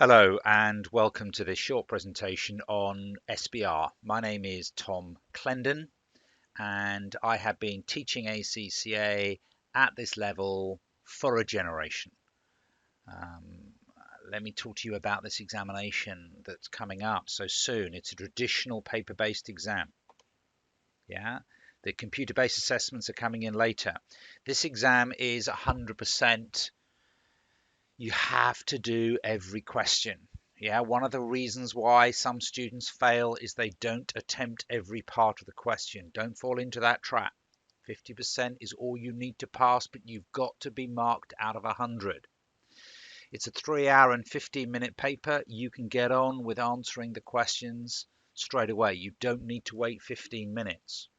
Hello and welcome to this short presentation on SBR. My name is Tom Clendon and I have been teaching ACCA at this level for a generation. Let me talk to you about this examination that's coming up so soon. It's a traditional paper-based exam. The computer-based assessments are coming in later. This exam is 100%. You have to do every question. One of the reasons why some students fail is they don't attempt every part of the question. Don't fall into that trap. 50% is all you need to pass, but you've got to be marked out of 100. It's a 3-hour and 15-minute paper. You can get on with answering the questions straight away. You don't need to wait 15 minutes.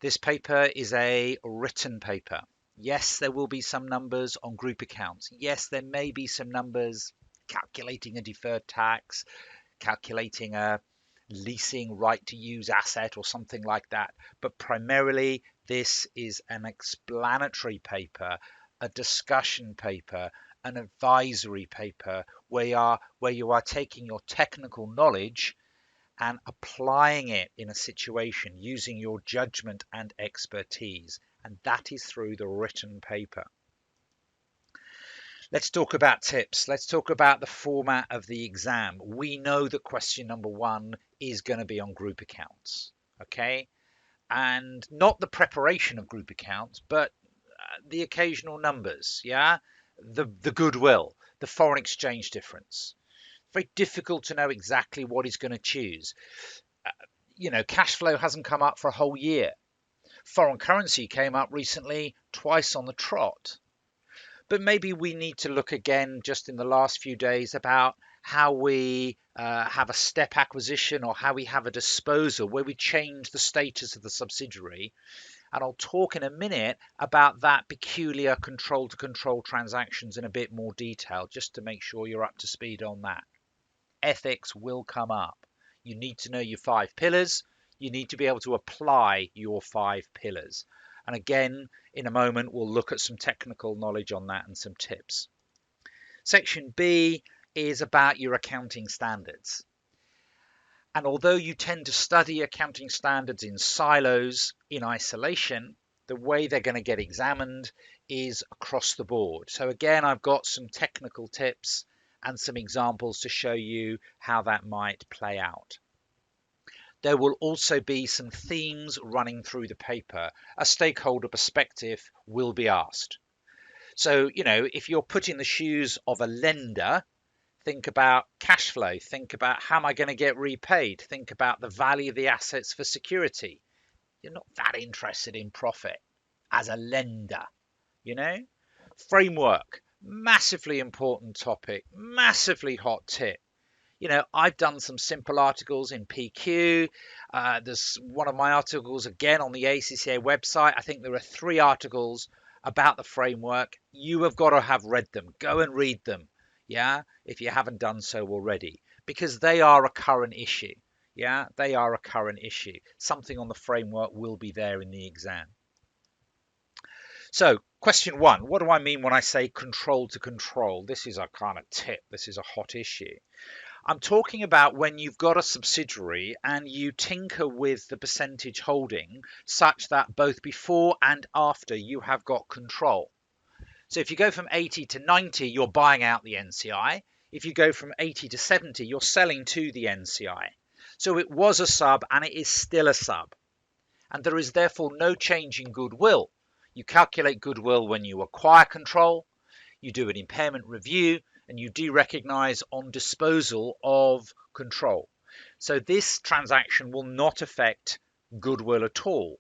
This paper is a written paper. Yes, there will be some numbers on group accounts. Yes, there may be some numbers calculating a deferred tax, calculating a leasing right to use asset or something like that. But primarily, this is an explanatory paper, a discussion paper, an advisory paper where you are taking your technical knowledge and applying it in a situation using your judgment and expertise. And that is through the written paper. Let's talk about tips. Let's talk about the format of the exam. We know that question number 1 is going to be on group accounts, okay? And not the preparation of group accounts, but the occasional numbers, the goodwill, the foreign exchange difference. Very difficult to know exactly what he's going to choose. Cash flow hasn't come up for a whole year. Foreign currency came up recently twice on the trot. But maybe we need to look again just in the last few days about how we have a step acquisition or how we have a disposal where we change the status of the subsidiary. And I'll talk in a minute about that peculiar control-to-control transactions in a bit more detail, just to make sure you're up to speed on that. Ethics will come up. You need to know your 5 pillars. You need to be able to apply your 5 pillars. And again, in a moment, we'll look at some technical knowledge on that and some tips. Section B is about your accounting standards. And although you tend to study accounting standards in silos, in isolation, the way they're going to get examined is across the board. So again, I've got some technical tips and some examples to show you how that might play out. There will also be some themes running through the paper. A stakeholder perspective will be asked. So, if you're put in the shoes of a lender, think about cash flow. Think about how am I going to get repaid? Think about the value of the assets for security. You're not that interested in profit as a lender, Framework, massively important topic, massively hot tip. I've done some simple articles in PQ. There's one of my articles again on the ACCA website. I think there are 3 articles about the framework. You have got to have read them. Go and read them, if you haven't done so already, because they are a current issue. They are a current issue. Something on the framework will be there in the exam. So, question 1, what do I mean when I say control to control? This is a kind of tip. This is a hot issue. I'm talking about when you've got a subsidiary and you tinker with the percentage holding such that both before and after you have got control. So if you go from 80 to 90, you're buying out the NCI. If you go from 80 to 70, you're selling to the NCI. So it was a sub and it is still a sub. And there is therefore no change in goodwill. You calculate goodwill when you acquire control, you do an impairment review, and you derecognize on disposal of control. So this transaction will not affect goodwill at all.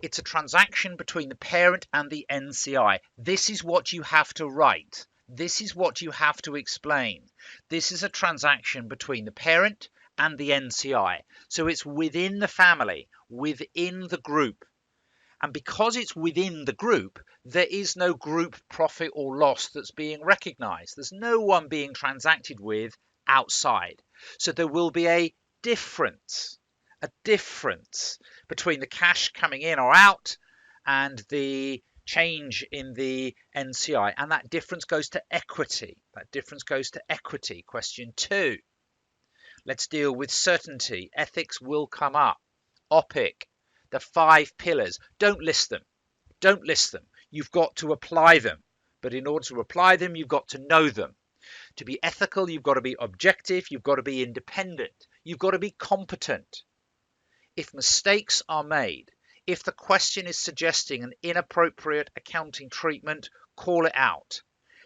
It's a transaction between the parent and the NCI. This is what you have to write. This is what you have to explain. This is a transaction between the parent and the NCI. So it's within the family, within the group. And because it's within the group, there is no group profit or loss that's being recognized. There's no one being transacted with outside. So there will be a difference between the cash coming in or out and the change in the NCI, and that difference goes to equity. That difference goes to equity. Question 2. Let's deal with certainty. Ethics will come up. OPIC, the 5 pillars. Don't list them. Don't list them. You've got to apply them. But in order to apply them, you've got to know them. To be ethical, you've got to be objective. You've got to be independent. You've got to be competent. If mistakes are made, if the question is suggesting an inappropriate accounting treatment, call it out.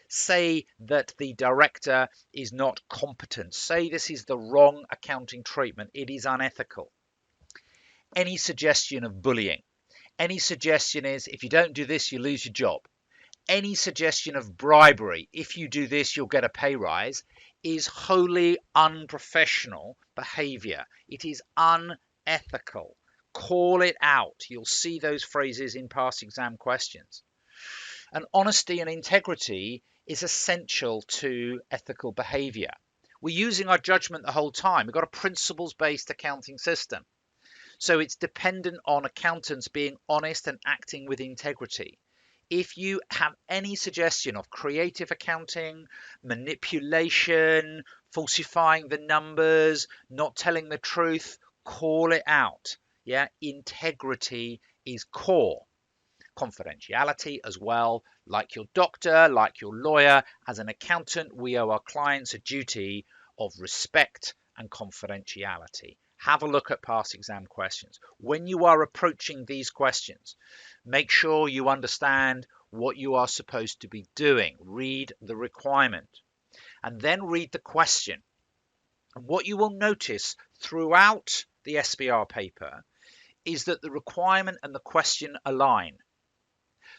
Say that the director is not competent. Say this is the wrong accounting treatment. It is unethical. Any suggestion of bullying, any suggestion is if you don't do this, you lose your job. Any suggestion of bribery, if you do this, you'll get a pay rise, is wholly unprofessional behavior. It is unethical. Call it out. You'll see those phrases in past exam questions. And honesty and integrity is essential to ethical behavior. We're using our judgment the whole time. We've got a principles-based accounting system. So it's dependent on accountants being honest and acting with integrity. If you have any suggestion of creative accounting, manipulation, falsifying the numbers, not telling the truth, call it out. Yeah, integrity is core. Confidentiality as well, like your doctor, like your lawyer, as an accountant, we owe our clients a duty of respect and confidentiality. Have a look at past exam questions. When you are approaching these questions, make sure you understand what you are supposed to be doing. Read the requirement and then read the question. And what you will notice throughout the SBR paper is that the requirement and the question align.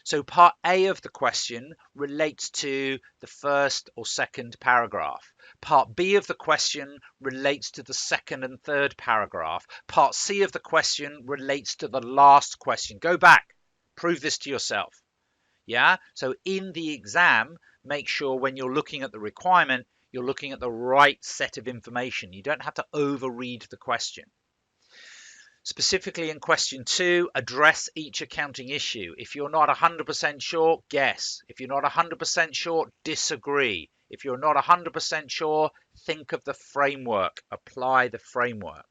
So part A of the question relates to the first or second paragraph. Part B of the question relates to the second and third paragraph. Part C of the question relates to the last question. Go back, prove this to yourself. Yeah, so in the exam, make sure when you're looking at the requirement, you're looking at the right set of information. You don't have to overread the question. Specifically in question 2, address each accounting issue. If you're not 100% sure, guess. If you're not 100% sure, disagree. If you're not 100% sure, think of the framework. Apply the framework.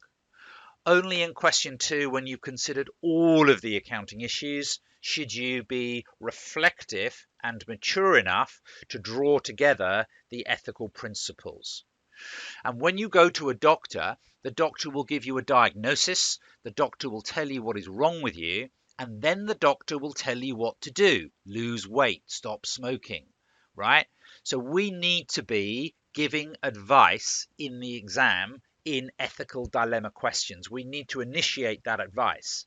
Only in question 2, when you've considered all of the accounting issues, should you be reflective and mature enough to draw together the ethical principles. And when you go to a doctor, the doctor will give you a diagnosis, the doctor will tell you what is wrong with you, and then the doctor will tell you what to do. Lose weight, stop smoking, right? So we need to be giving advice in the exam in ethical dilemma questions. We need to initiate that advice.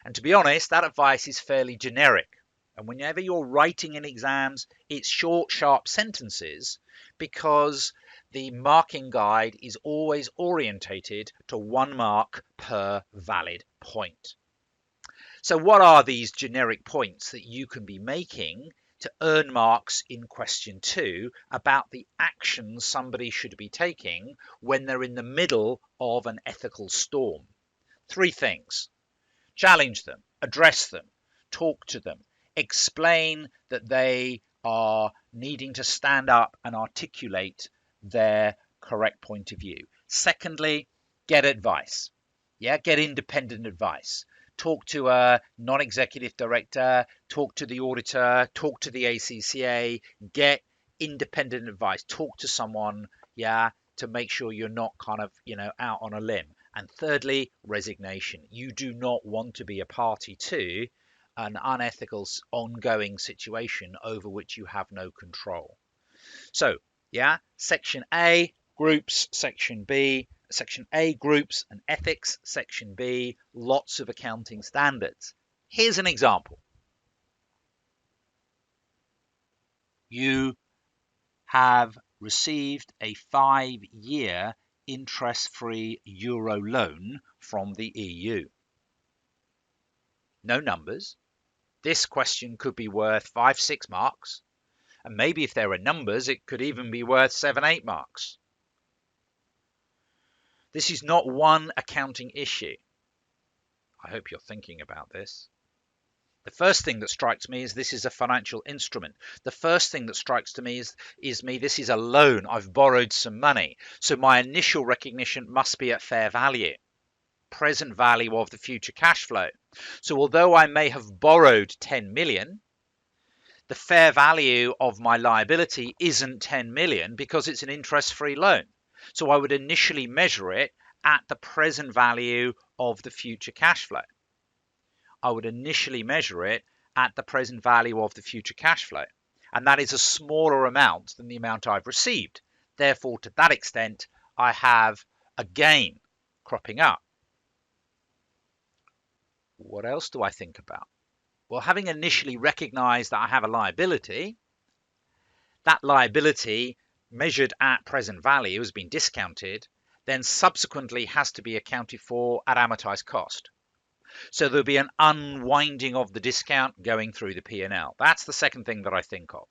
And to be honest, that advice is fairly generic. And whenever you're writing in exams, it's short, sharp sentences because the marking guide is always orientated to 1 mark per valid point. So what are these generic points that you can be making to earn marks in question 2 about the actions somebody should be taking when they're in the middle of an ethical storm? 3 things. Challenge them, address them, talk to them, explain that they are needing to stand up and articulate their correct point of view. Secondly, get advice. Yeah, get independent advice. Talk to a non-executive director, talk to the auditor, talk to the ACCA, get independent advice. Talk to someone, yeah, to make sure you're not kind of, out on a limb. And thirdly, resignation. You do not want to be a party to an unethical ongoing situation over which you have no control. So, yeah, section A, groups, section B, section A, groups and ethics, section B, lots of accounting standards. Here's an example. You have received a 5-year interest-free euro loan from the EU. No numbers. This question could be worth 5-6 marks. And maybe if there are numbers, it could even be worth 7-8 marks. This is not one accounting issue. I hope you're thinking about this. The first thing that strikes me is this is a financial instrument. The first thing that strikes to me is this is a loan. I've borrowed some money. So my initial recognition must be at fair value, present value of the future cash flow. So although I may have borrowed 10 million, the fair value of my liability isn't 10 million because it's an interest-free loan. So I would initially measure it at the present value of the future cash flow. I would initially measure it at the present value of the future cash flow. And that is a smaller amount than the amount I've received. Therefore, to that extent, I have a gain cropping up. What else do I think about? Well, having initially recognized that I have a liability, that liability measured at present value has been discounted, then subsequently has to be accounted for at amortized cost. So there'll be an unwinding of the discount going through the P&L. That's the second thing that I think of.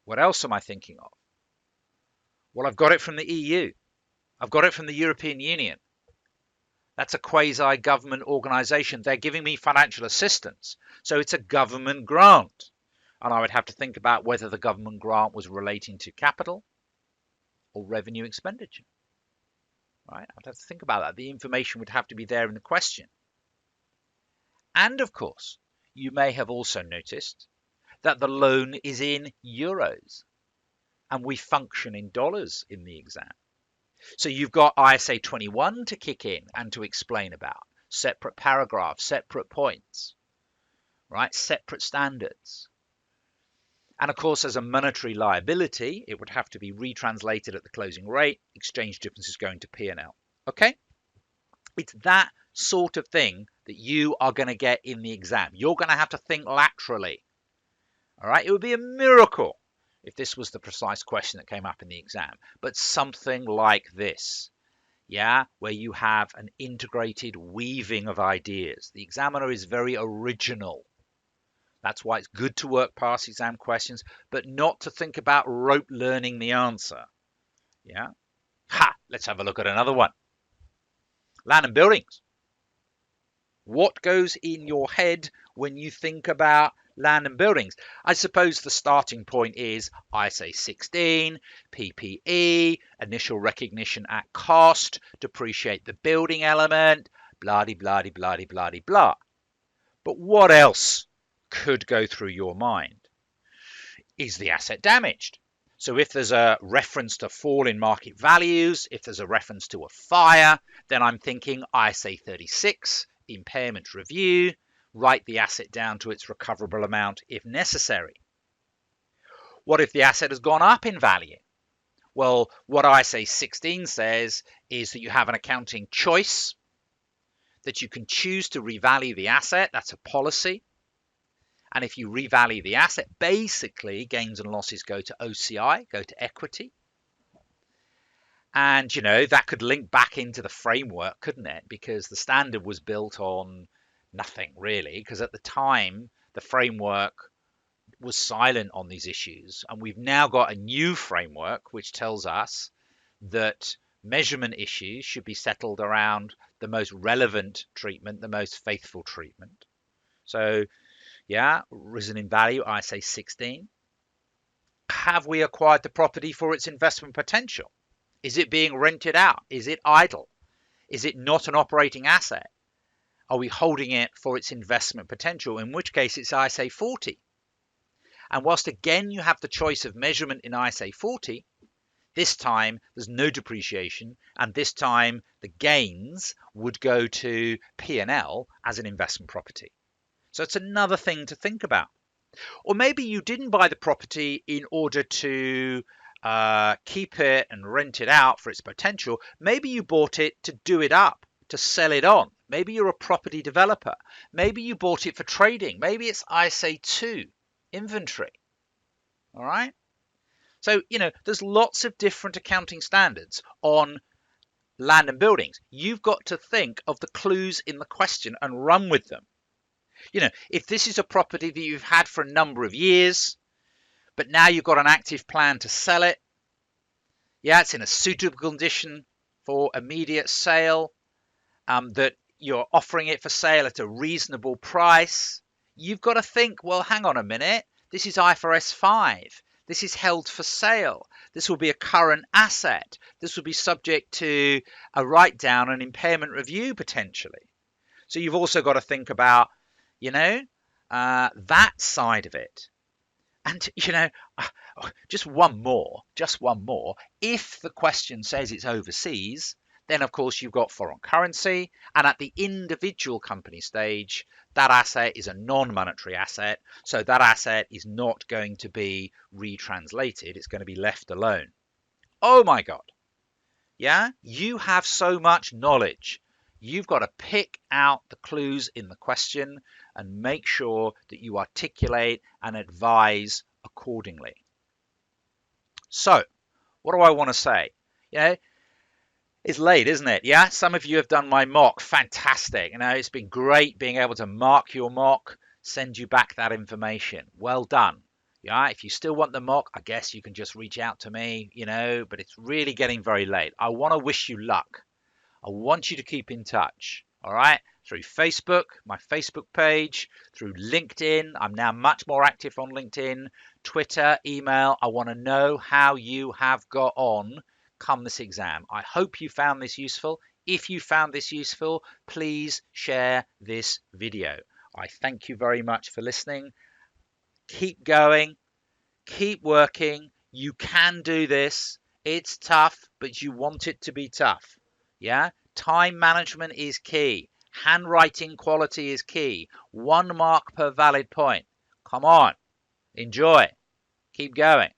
What else am I thinking of? Well, I've got it from the EU. I've got it from the European Union. That's a quasi-government organization. They're giving me financial assistance. So it's a government grant. And I would have to think about whether the government grant was relating to capital or revenue expenditure. Right? I'd have to think about that. The information would have to be there in the question. And of course, you may have also noticed that the loan is in euros and we function in dollars in the exam. So you've got ISA 21 to kick in and to explain about. Separate paragraphs, separate points, right? Separate standards. And of course, as a monetary liability, it would have to be retranslated at the closing rate, exchange differences going to P&L. Okay? It's that sort of thing that you are going to get in the exam. You're going to have to think laterally. All right? It would be a miracle if this was the precise question that came up in the exam, but something like this, yeah, where you have an integrated weaving of ideas. The examiner is very original. That's why it's good to work past exam questions, but not to think about rote learning the answer. Yeah. Let's have a look at another one. Land and buildings. What goes in your head when you think about land and buildings? I suppose the starting point is ISA 16, PPE, initial recognition at cost, depreciate the building element, blah-de-blah-de-blah-de-blah-de-blah. But what else could go through your mind? Is the asset damaged? So if there's a reference to fall in market values, if there's a reference to a fire, then I'm thinking ISA 36, impairment review, write the asset down to its recoverable amount if necessary. What if the asset has gone up in value? Well, what ISA 16 says is that you have an accounting choice, that you can choose to revalue the asset. That's a policy. And if you revalue the asset, basically gains and losses go to OCI, go to equity. And, you know, that could link back into the framework, couldn't it? Because the standard was built on nothing really, because at the time, the framework was silent on these issues. And we've now got a new framework which tells us that measurement issues should be settled around the most relevant treatment, the most faithful treatment. So, yeah, risen in value, ISA 16. Have we acquired the property for its investment potential? Is it being rented out? Is it idle? Is it not an operating asset? Are we holding it for its investment potential? In which case it's ISA 40. And whilst again you have the choice of measurement in ISA 40, this time there's no depreciation, and this time the gains would go to P&L as an investment property. So it's another thing to think about. Or maybe you didn't buy the property in order to keep it and rent it out for its potential. Maybe you bought it to do it up, to sell it on. Maybe you're a property developer. Maybe you bought it for trading. Maybe it's ISA 2, inventory. All right? So, you know, there's lots of different accounting standards on land and buildings. You've got to think of the clues in the question and run with them. You know, if this is a property that you've had for a number of years, but now you've got an active plan to sell it, yeah, it's in a suitable condition for immediate sale, that you're offering it for sale at a reasonable price, you've got to think, well, hang on a minute. This is IFRS 5. This is held for sale. This will be a current asset. This will be subject to a write-down and impairment review potentially. So you've also got to think about, that side of it. And, just one more. If the question says it's overseas, then of course you've got foreign currency. And at the individual company stage, that asset is a non-monetary asset. So that asset is not going to be retranslated. It's going to be left alone. Oh my God. Yeah, you have so much knowledge. You've got to pick out the clues in the question and make sure that you articulate and advise accordingly. So, what do I want to say? It's late, isn't it? Yeah, some of you have done my mock. Fantastic. It's been great being able to mark your mock, send you back that information. Well done. Yeah, if you still want the mock, I guess you can just reach out to me, but it's really getting very late. I want to wish you luck. I want you to keep in touch, all right? Through Facebook, my Facebook page, through LinkedIn. I'm now much more active on LinkedIn, Twitter, email. I want to know how you have got on come this exam. I hope you found this useful. If you found this useful, please share this video. I thank you very much for listening. Keep going, keep working. You can do this. It's tough, but you want it to be tough. Yeah, time management is key. Handwriting quality is key. 1 mark per valid point. Come on, enjoy. Keep going.